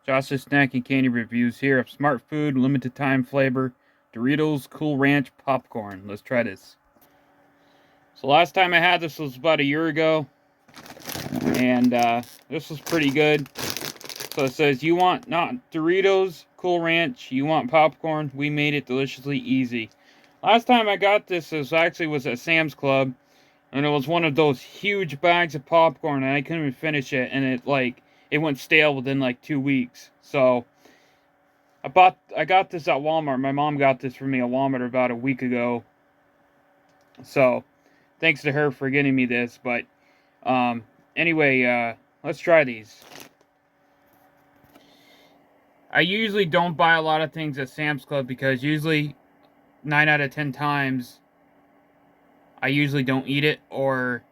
Josh's Snack and Candy Reviews here of Smart Food, limited time flavor, Doritos Cool Ranch Popcorn. Let's try this. So last time I had this was about a year ago, and this was pretty good. So it says, you want not Doritos Cool Ranch, you want popcorn, we made it deliciously easy. Last time I got this was at Sam's Club, and it was one of those huge bags of popcorn, and I couldn't even finish it, and it went stale within like 2 weeks. So I got this at Walmart. My mom got this for me at Walmart about a week ago. So thanks to her for getting me this. But anyway, let's try these. I usually don't buy a lot of things at Sam's Club because usually 9 out of 10 times I usually don't eat it, or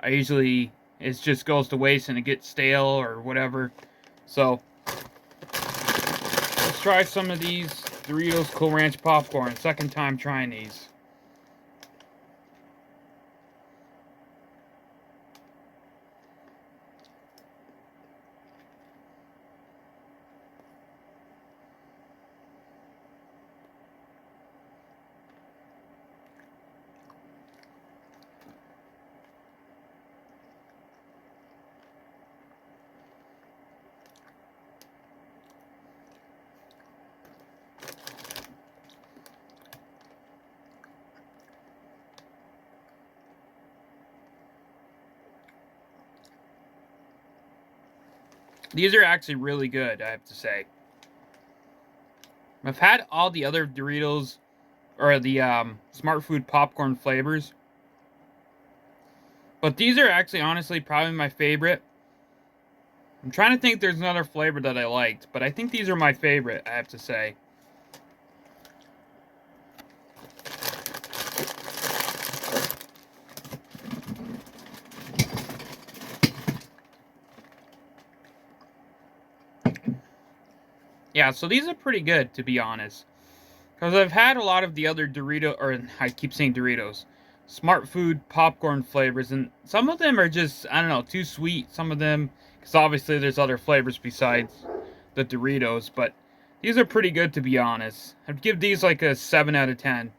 it just goes to waste and it gets stale or whatever. So let's try some of these Doritos Cool Ranch popcorn. Second time trying these. These are actually really good, I have to say. I've had all the other Doritos, or the Smart Food popcorn flavors, but these are actually honestly probably my favorite. I'm trying to think if there's another flavor that I liked, but I think these are my favorite, I have to say. Yeah, so these are pretty good, to be honest. Because I've had a lot of the other I keep saying Doritos, Smart Food popcorn flavors, and some of them are just, I don't know, too sweet. Some of them, because obviously there's other flavors besides the Doritos, but these are pretty good, to be honest. I'd give these like a 7 out of 10.